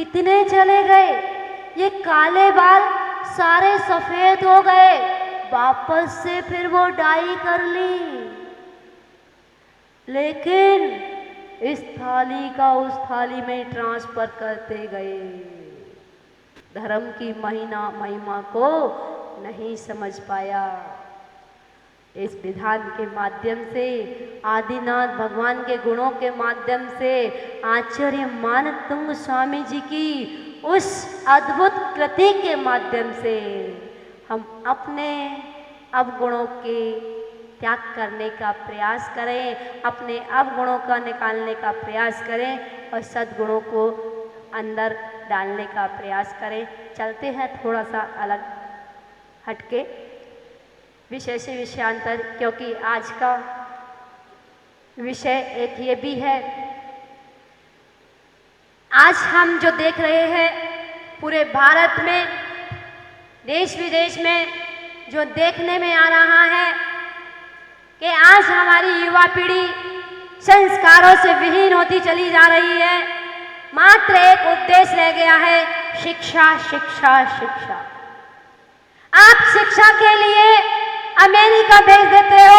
कितने चले गए, ये काले बाल सारे सफेद हो गए, वापस से फिर वो डाई कर ली, लेकिन इस थाली का उस थाली में ट्रांसफर करते गए। धर्म की महिमा को नहीं समझ पाया। इस विधान के माध्यम से, आदिनाथ भगवान के गुणों के माध्यम से, आचार्य मानतुंग स्वामी जी की उस अद्भुत कृति के माध्यम से हम अपने अवगुणों के त्याग करने का प्रयास करें, अपने अवगुणों का निकालने का प्रयास करें और सद्गुणों को अंदर डालने का प्रयास करें। चलते हैं थोड़ा सा अलग हटके विषय से विषयांतर, क्योंकि आज का विषय एक ये भी है। आज हम जो देख रहे हैं पूरे भारत में, देश विदेश में जो देखने में आ रहा है कि आज हमारी युवा पीढ़ी संस्कारों से विहीन होती चली जा रही है। मात्र एक उद्देश्य रह गया है, शिक्षा शिक्षा शिक्षा। आप शिक्षा के लिए अमेरिका भेज देते हो,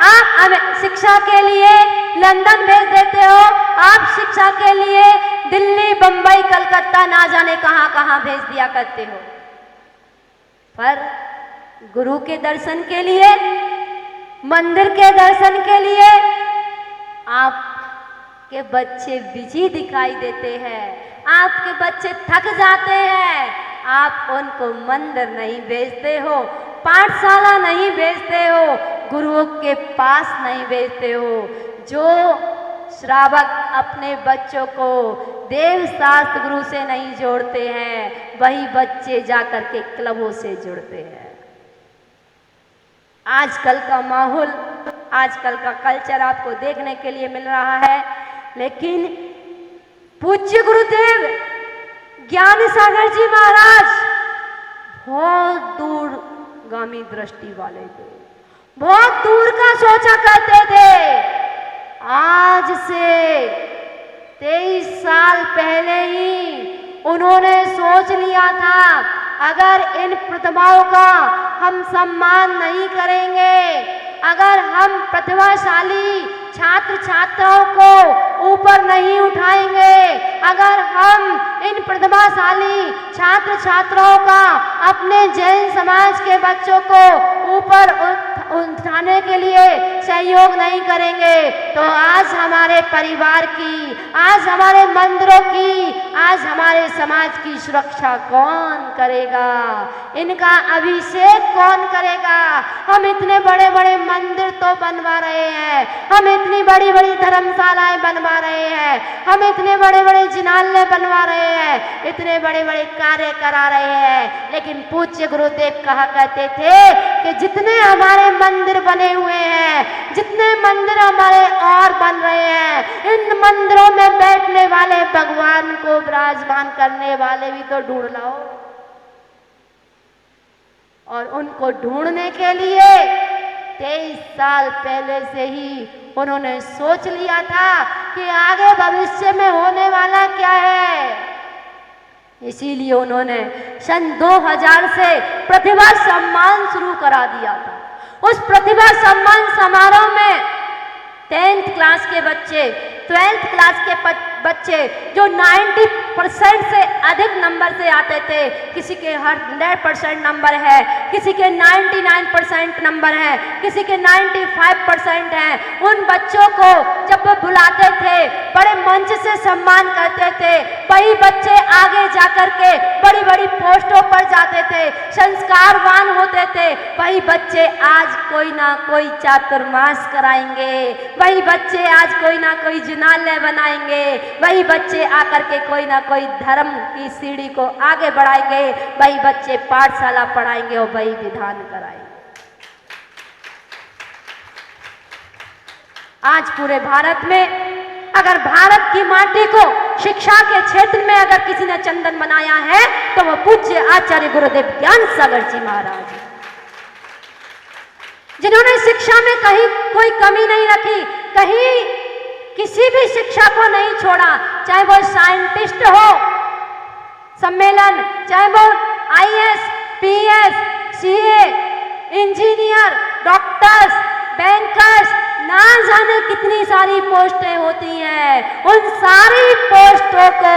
आप शिक्षा के लिए लंदन भेज देते हो, आप शिक्षा के लिए दिल्ली, बंबई, कलकत्ता ना जाने कहां कहां भेज दिया करते हो। पर गुरु के दर्शन के लिए, मंदिर के दर्शन के लिए आपके बच्चे बिजी दिखाई देते हैं, आपके बच्चे थक जाते हैं, आप उनको मंदिर नहीं भेजते हो, पाठशाला नहीं भेजते हो, गुरुओं के पास नहीं भेजते हो। जो श्रावक अपने बच्चों को देव शास्त्र गुरु से नहीं जोड़ते हैं, वही बच्चे जाकर के क्लबों से जुड़ते हैं। आजकल का माहौल, आजकल का कल्चर आपको देखने के लिए मिल रहा है, लेकिन पूज्य गुरुदेव ज्ञान सागर जी महाराज बहुत दूरगामी दृष्टि वाले थे, बहुत दूर का सोचा करते थे। आज से 23 साल पहले ही उन्होंने सोच लिया था, अगर इन प्रतिभाओं का हम सम्मान नहीं करेंगे, अगर हम प्रतिभाशाली छात्र छात्राओं को ऊपर नहीं उठाएंगे, अगर हम इन प्रतिभाशाली छात्र छात्राओं का, अपने जैन समाज के बच्चों को ऊपर उठाने के लिए सहयोग नहीं करेंगे, तो आज हमारे परिवार की, आज हमारे मंदिरों की, आज हमारे समाज की सुरक्षा कौन करेगा? इनका अभिषेक कौन करेगा? हम इतने बड़े बड़े मंदिर तो बनवा रहे हैं, हम इतनी बड़ी बड़ी धर्मशालाएं बनवा रहे हैं, हम इतने बड़े बड़े जिनालय बनवा रहे हैं, इतने बड़े बड़े कार्य करा रहे हैं, लेकिन पूज्य गुरुदेव कहा करते थे कि जितने हमारे मंदिर बने हुए हैं, जितने मंदिर हमारे और बन रहे हैं, इन मंदिरों में बैठने वाले भगवान को विराजमान करने वाले भी तो ढूंढ लाओ। और उनको ढूंढने के लिए 23 साल पहले से ही उन्होंने सोच लिया था कि आगे भविष्य में होने वाला क्या है। इसीलिए उन्होंने सन 2000 से प्रतिभा सम्मान शुरू करा दिया था। उस प्रतिभा सम्मान समारोह में 10th क्लास के बच्चे, 12th क्लास के बच्चे जो 90% से अधिक नंबर से आते थे, किसी के 100% नंबर है, किसी के 99% नंबर है, किसी के 95% है, उन बच्चों को जब वो बुलाते थे, बड़े मंच से सम्मान करते थे, वही बच्चे आगे जाकर के बड़ी बड़ी पोस्टों पर जाते थे, संस्कारवान होते थे। वही बच्चे आज कोई ना कोई चातुर्मास कराएंगे, वही बच्चे आज कोई ना कोई जिनालय बनाएंगे, वही बच्चे आकर के कोई ना कोई धर्म की सीढ़ी को आगे बढ़ाएंगे, वही बच्चे पाठशाला पढ़ाएंगे और वही विधान कराएंगे। आज पूरे भारत में अगर भारत की माटी को शिक्षा के क्षेत्र में अगर किसी ने चंदन बनाया है तो वो पूज्य आचार्य गुरुदेव ज्ञान सागर जी महाराज, जिन्होंने शिक्षा में कहीं कोई कमी नहीं रखी, कहीं किसी भी शिक्षा को नहीं छोड़ा, चाहे वो साइंटिस्ट हो, सम्मेलन, चाहे वो IAS, PS, CA, engineer, doctors, bankers, ना जाने कितनी सारी पोस्टें होती हैं, उन सारी पोस्टों को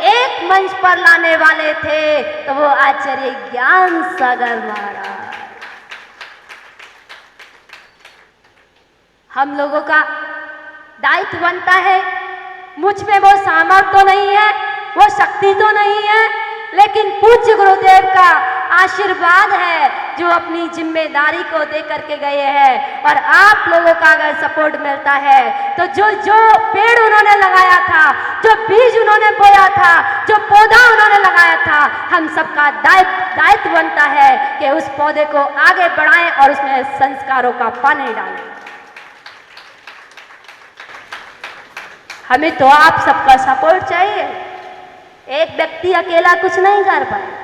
एक मंच पर लाने वाले थे तो वो आचार्य ज्ञान सागर महाराज। हम लोगों का दायित्व बनता है, मुझ में वो सामर्थ्य तो नहीं है, वो शक्ति तो नहीं है, लेकिन पूज्य गुरुदेव का आशीर्वाद है जो अपनी जिम्मेदारी को दे करके गए हैं। और आप लोगों का अगर सपोर्ट मिलता है तो जो जो पेड़ उन्होंने लगाया था, जो बीज उन्होंने बोया था, जो पौधा उन्होंने लगाया था, हम सबका दायित्व बनता है कि उस पौधे को आगे बढ़ाएं और उसमें संस्कारों का पानी डालें। हमें तो आप सबका सपोर्ट चाहिए, एक व्यक्ति अकेला कुछ नहीं कर पाए।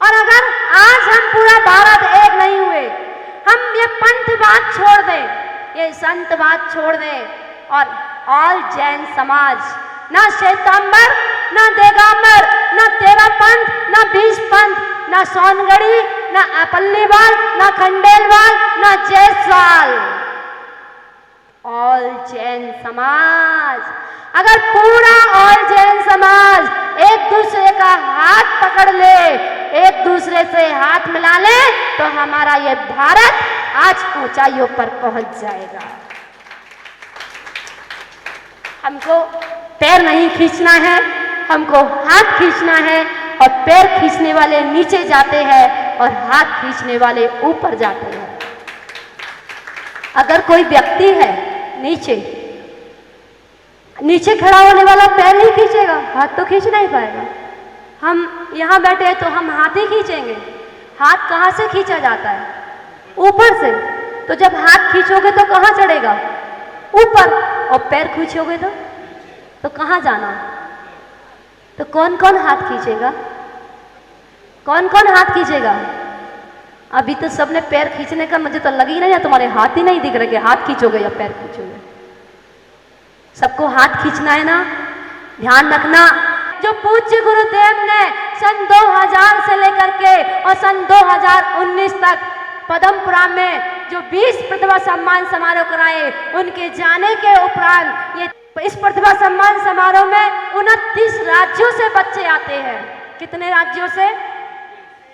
और अगर आज हम पूरा भारत एक नहीं हुए, हम ये पंथवाद छोड़ दें, ये संतवाद छोड़ दें और ऑल जैन समाज, ना श्वेतांबर, ना दिगंबर, ना तेरह पंथ, ना 20 पंथ, ना सोनगढ़ी, ना पल्लीवाल, ना खंडेलवाल, ना जायसवाल, ऑल जैन समाज, अगर पूरा ऑल जैन समाज एक दूसरे का हाथ पकड़ ले, एक दूसरे से हाथ मिला ले, तो हमारा ये भारत आज ऊंचाइयों पर पहुंच जाएगा। हमको पैर नहीं खींचना है, हमको हाथ खींचना है, और पैर खींचने वाले नीचे जाते हैं और हाथ खींचने वाले ऊपर जाते हैं। अगर कोई व्यक्ति है नीचे खड़ा होने वाला पैर नहीं खींचेगा, हाथ तो खींच नहीं पाएगा। हम यहाँ बैठे हैं तो हम हाथ ही खींचेंगे। हाथ कहाँ से खींचा जाता है? ऊपर से। तो जब हाथ खींचोगे तो कहाँ चढ़ेगा? ऊपर। और पैर खींचोगे तो कहाँ जाना? तो कौन कौन हाथ खींचेगा? कौन कौन हाथ खींचेगा? अभी तो सबने पैर खींचने का मुझे तो लग ही नहीं है, तुम्हारे हाथ ही नहीं दिख रहे कि हाथ खींचोगे या पैर खींचोगे। सबको हाथ खींचना है ना, ध्यान रखना। जो पूज्य गुरुदेव ने सन 2000 से लेकर के और सन 2019 तक पद्मपुरा में जो 20 प्रतिभा सम्मान समारोह कराए, उनके जाने के उपरांत ये इस प्रतिभा सम्मान समारोह में 29 राज्यों से बच्चे आते हैं। कितने राज्यों से?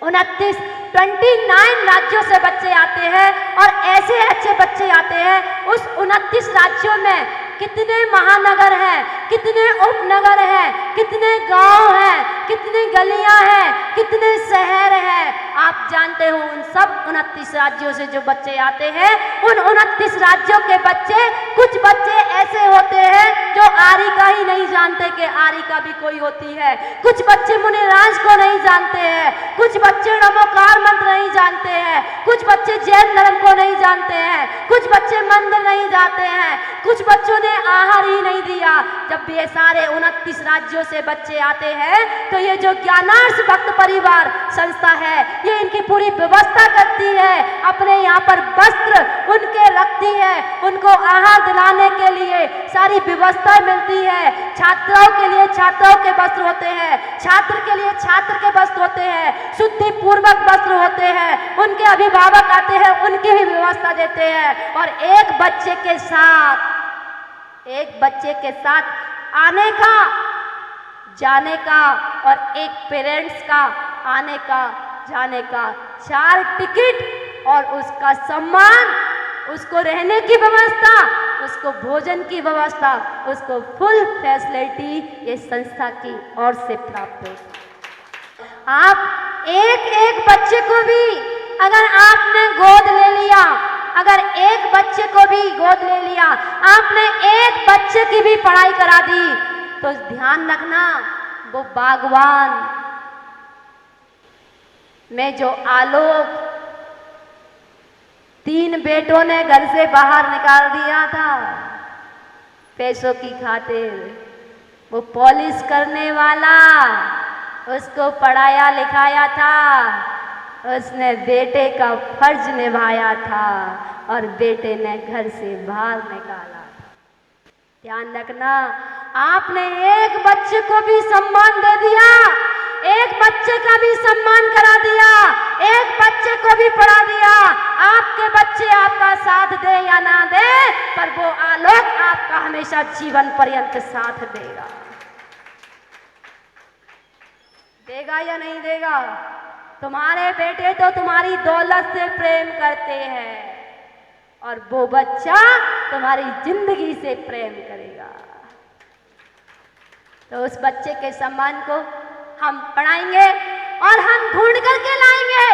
29 राज्यों से बच्चे आते हैं। और ऐसे अच्छे बच्चे आते हैं, उस 29 राज्यों में कितने महानगर हैं, कितने उपनगर हैं, कितने गांव हैं, कितनी गलियां हैं, कितने शहर हैं। आप जानते हो उन सब 29 राज्यों से जो बच्चे आते हैं, उन 29 राज्यों के बच्चे, कुछ बच्चे ऐसे होते हैं जो आरी का ही नहीं जानते कि आरी का भी कोई होती है। कुछ बच्चे मुनिराज को नहीं जानते हैं, कुछ बच्चे नमोकार मंत्र नहीं जानते हैं, कुछ बच्चे जैन धर्म को नहीं जानते हैं, कुछ बच्चे मंदिर नहीं जाते हैं, कुछ बच्चों ने आहार ही नहीं दिया। जब ये सारे 29 राज्यों से बच्चे आते हैं तो ये जो ज्ञानार्थ भक्त परिवार संस्था है, ये इनकी पूरी व्यवस्था करती है। अपने यहाँ पर वस्त्र उनके रखती है, उनको आहार दिलाने के लिए सारी व्यवस्था मिलती है। छात्राओं के लिए छात्राओं के वस्त्र होते हैं, छात्र के लिए छात्र के वस्त्र होते हैं, शुद्धि पूर्वक वस्त्र होते हैं। उनके अभिभावक आते हैं, उनकी भी व्यवस्था देते हैं। और एक बच्चे के साथ आने का, जाने का और एक पेरेंट्स का आने का, जाने का 4 टिकट और उसका सम्मान, उसको रहने की व्यवस्था, उसको भोजन की व्यवस्था, उसको फुल फैसिलिटी ये संस्था की ओर से प्राप्त होगा। आप एक एक बच्चे को भी अगर आपने गोद ले लिया, अगर एक बच्चे को भी गोद ले लिया, आपने एक बच्चे की भी पढ़ाई करा दी, तो ध्यान रखना वो बागवान में जो आलोक 3 बेटों ने घर से बाहर निकाल दिया था पैसों की खातिर, वो पॉलिश करने वाला उसको पढ़ाया लिखाया था, उसने बेटे का फर्ज निभाया था और बेटे ने घर से बाहर निकाला था। ध्यान रखना, आपने एक बच्चे को भी सम्मान दे दिया, एक बच्चे का भी सम्मान करा दिया, एक बच्चे को भी पढ़ा दिया। आपके बच्चे आपका साथ दे या ना दे, पर वो आलोक आपका हमेशा जीवन पर्यंत साथ देगा। देगा या नहीं देगा? तुम्हारे बेटे तो तुम्हारी दौलत से प्रेम करते हैं और वो बच्चा तुम्हारी जिंदगी से प्रेम करेगा। तो उस बच्चे के सम्मान को हम बढ़ाएंगे और हम ढूंढ करके लाएंगे।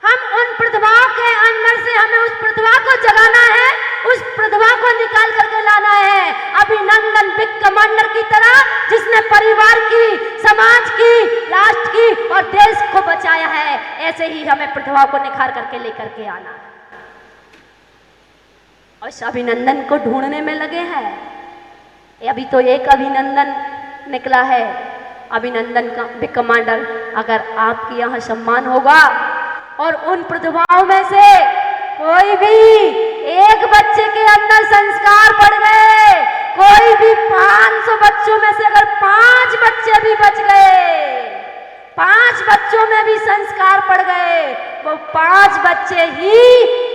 हम उन प्रतिभाओं के अंदर से हमें उस प्रतिभा को जगाना है, उस प्रतिभा को निकाल करके लाना है। अभिनंदन बिग कमांडर की तरह, जिसने परिवार की, समाज की, राष्ट्र की और देश को बचाया है, ऐसे ही हमें प्रतिभा को निखार करके लेकर के आना है। और इस अभिनंदन को ढूंढने में लगे हैं। अभी तो एक अभिनंदन निकला है, अभिनंदन का बिग कमांडर। अगर आपके यहाँ सम्मान होगा और उन प्रतिभाओं में से कोई भी एक बच्चे के अंदर संस्कार पड़ गए, कोई भी 500 बच्चों में से अगर 5 बच्चे भी बच गए, 5 बच्चों में भी संस्कार पड़ गए, वो 5 बच्चे ही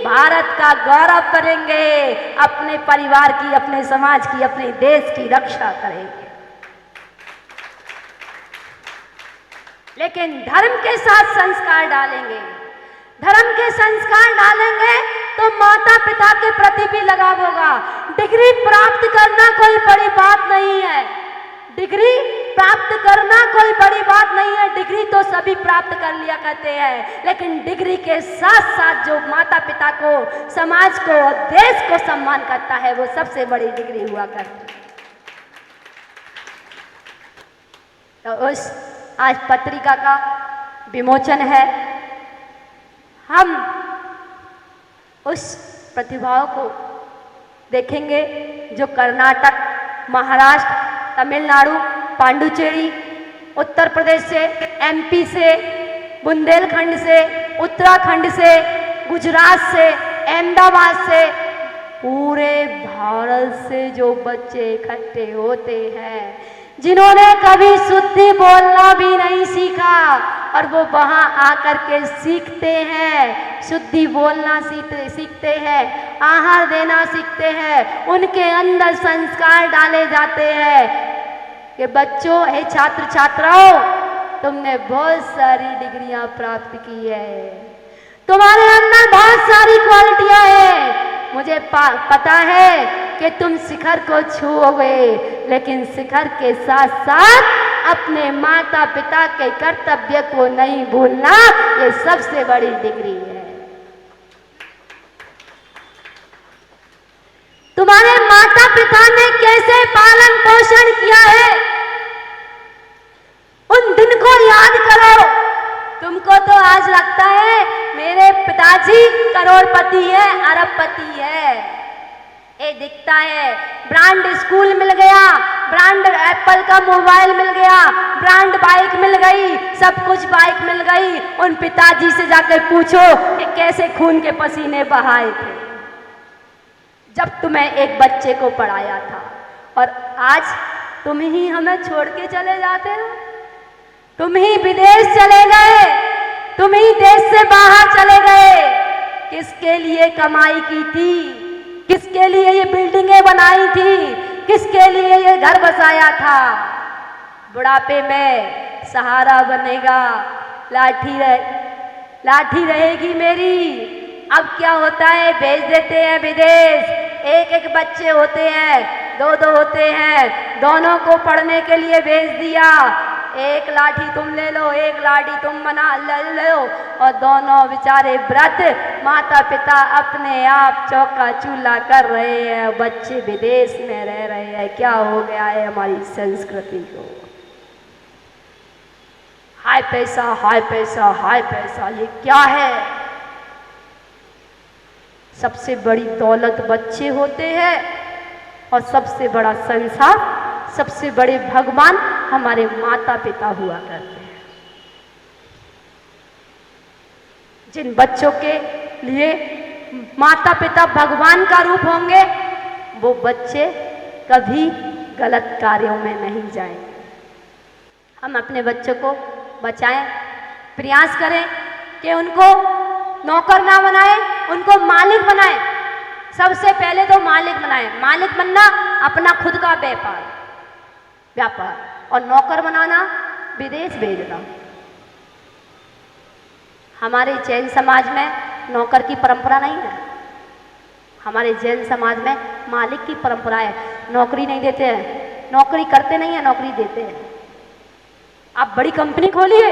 भारत का गौरव करेंगे, अपने परिवार की, अपने समाज की, अपने देश की रक्षा करेंगे। लेकिन धर्म के साथ संस्कार डालेंगे, धर्म के संस्कार डालेंगे तो माता पिता के प्रति भी लगाव होगा। डिग्री प्राप्त करना कोई बड़ी बात नहीं है, डिग्री प्राप्त करना कोई बड़ी बात नहीं है, डिग्री तो सभी प्राप्त कर लिया करते हैं। लेकिन डिग्री के साथ साथ जो माता पिता को, समाज को, देश को सम्मान करता है, वो सबसे बड़ी डिग्री हुआ करती है। तो उस आज पत्रिका का विमोचन है। हम उस प्रतिभाओं को देखेंगे जो कर्नाटक, महाराष्ट्र, तमिलनाडु, पांडुचेरी, उत्तर प्रदेश से, एमपी से, बुंदेलखंड से, उत्तराखंड से, गुजरात से, अहमदाबाद से, पूरे भारत से जो बच्चे इकट्ठे होते हैं, जिन्होंने कभी शुद्धि बोलना भी नहीं सीखा और वो वहां आकर के सीखते हैं, शुद्धि बोलना सीखते हैं, आहार देना सीखते हैं, उनके अंदर संस्कार डाले जाते हैं कि बच्चों, हे छात्र छात्राओं, तुमने बहुत सारी डिग्रियां प्राप्त की है, तुम्हारे अंदर बहुत सारी क्वालिटियां हैं, मुझे पता है कि तुम शिखर को छूओगे, लेकिन शिखर के साथ साथ अपने माता पिता के कर्तव्य को नहीं भूलना, ये सबसे बड़ी डिग्री है। तुम्हारे माता पिता ने कैसे पालन पोषण किया है, उन दिन को याद करो। तुमको तो आज लगता है मेरे पिताजी करोड़पति है, अरबपति है, ये दिखता है, ब्रांड स्कूल मिल गया, ब्रांड एप्पल का मोबाइल मिल गया, ब्रांड बाइक मिल गई, सब कुछ बाइक मिल गई। उन पिताजी से जाकर पूछो कि कैसे खून के पसीने बहाए थे जब तुम्हें एक बच्चे को पढ़ाया था, और आज तुम ही हमें छोड़ के चले जाते हो, तुम ही विदेश चले गए, तुम ही देश से बाहर चले गए। किसके लिए कमाई की थी, किसके लिए ये बिल्डिंगें बनाई थी, किसके लिए ये घर बसाया था? बुढ़ापे में सहारा बनेगा, लाठी रहेगी मेरी। अब क्या होता है, भेज देते हैं विदेश, एक एक बच्चे होते हैं, दो दो होते हैं, दोनों को पढ़ने के लिए भेज दिया। एक लाठी तुम ले लो, एक लाठी तुम ले लो, और दोनों बेचारे वृद्ध माता पिता अपने आप चौका चूल्हा कर रहे हैं, बच्चे विदेश में रह रहे हैं। क्या हो गया है हमारी संस्कृति को? हाय पैसा, हाय पैसा, हाय पैसा, ये क्या है? सबसे बड़ी दौलत बच्चे होते हैं और सबसे बड़ा संसार, सबसे बड़े भगवान हमारे माता पिता हुआ करते हैं। जिन बच्चों के लिए माता पिता भगवान का रूप होंगे, वो बच्चे कभी गलत कार्यों में नहीं जाएंगे। हम अपने बच्चों को बचाएं, प्रयास करें कि उनको नौकर ना बनाएं, उनको मालिक बनाएं। सबसे पहले तो मालिक बनाएं। मालिक बनना अपना खुद का व्यापार, और नौकर बनाना विदेश भेजना। हमारे जैन समाज में नौकर की परंपरा नहीं है। हमारे जैन समाज में मालिक की परंपरा है। नौकरी नहीं देते हैं, नौकरी करते नहीं है, नौकरी देते हैं। आप बड़ी कंपनी खोलिए,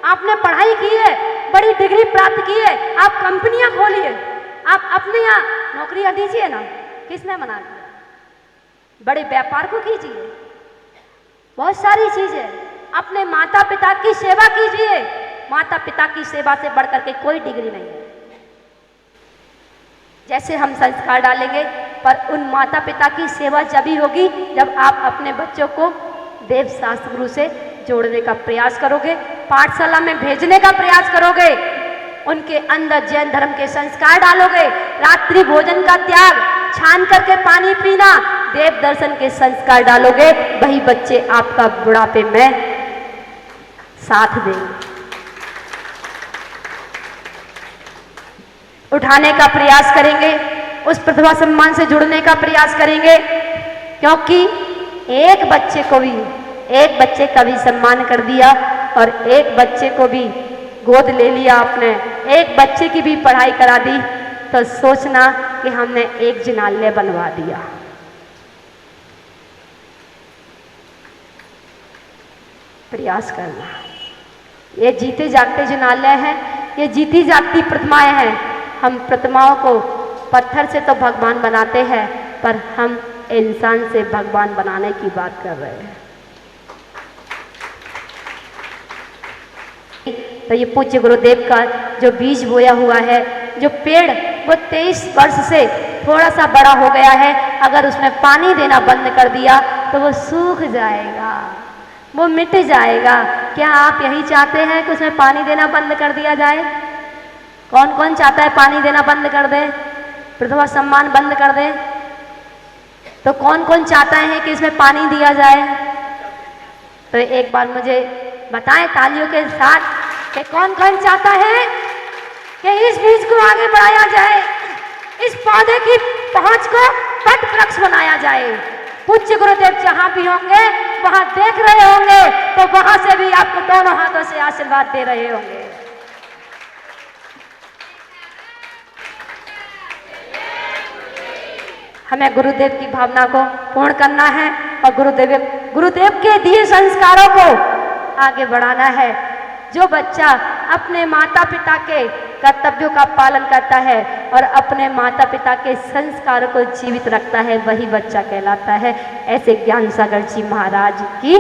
आपने पढ़ाई की है, बड़ी डिग्री प्राप्त की है, आप कंपनियां खोलिए, आप अपने यहाँ नौकरियां दीजिए ना। किसने मना किया? बड़े व्यापार को कीजिए, बहुत सारी चीजें। अपने माता पिता की सेवा कीजिए। माता पिता की सेवा से बढ़कर के कोई डिग्री नहीं है। जैसे हम संस्कार डालेंगे, पर उन माता पिता की सेवा जब ही होगी जब आप अपने बच्चों को देव शास्त्र गुरु से जोड़ने का प्रयास करोगे, पाठशाला में भेजने का प्रयास करोगे, उनके अंदर जैन धर्म के संस्कार डालोगे, रात्रि भोजन का त्याग, छान करके पानी पीना, देव दर्शन के संस्कार डालोगे, वही बच्चे आपका बुढ़ापे में साथ देंगे। उठाने का प्रयास करेंगे, उस प्रतिभा सम्मान से जुड़ने का प्रयास करेंगे, क्योंकि एक बच्चे का भी सम्मान कर दिया और एक बच्चे को भी गोद ले लिया आपने, एक बच्चे की भी पढ़ाई करा दी, तो सोचना कि हमने एक जिनालय बनवा दिया। प्रयास करना। ये जीते जागते जिनालय हैं, ये जीती जागती प्रतिमाएं हैं। हम प्रतिमाओं को पत्थर से तो भगवान बनाते हैं, पर हम इंसान से भगवान बनाने की बात कर रहे हैं। तो ये पूज्य गुरुदेव का जो बीज बोया हुआ है, जो पेड़ वो 23 वर्ष से थोड़ा सा बड़ा हो गया है, अगर उसमें पानी देना बंद कर दिया तो वो सूख जाएगा, वो मिट जाएगा। क्या आप यही चाहते हैं कि उसमें पानी देना बंद कर दिया जाए? कौन कौन चाहता है पानी देना बंद कर दे, प्रतिभा सम्मान बंद कर दे? तो कौन कौन चाहता है कि इसमें पानी दिया जाए? तो एक बार मुझे बताएं तालियों के साथ कि कौन कौन चाहता है कि इस बीज को आगे बढ़ाया जाए, इस पौधे की पहुंच को वट वृक्ष बनाया जाए। पूज्य गुरुदेव जहां भी होंगे वहां देख रहे होंगे, तो वहां से भी आपको दोनों हाथों से आशीर्वाद दे रहे होंगे। हमें गुरुदेव की भावना को पूर्ण करना है और गुरुदेव के दिए संस्कारों को आगे बढ़ाना है। जो बच्चा अपने माता पिता के कर्तव्यों का पालन करता है और अपने माता पिता के संस्कारों को जीवित रखता है, वही बच्चा कहलाता है। ऐसे ज्ञान सागर जी महाराज की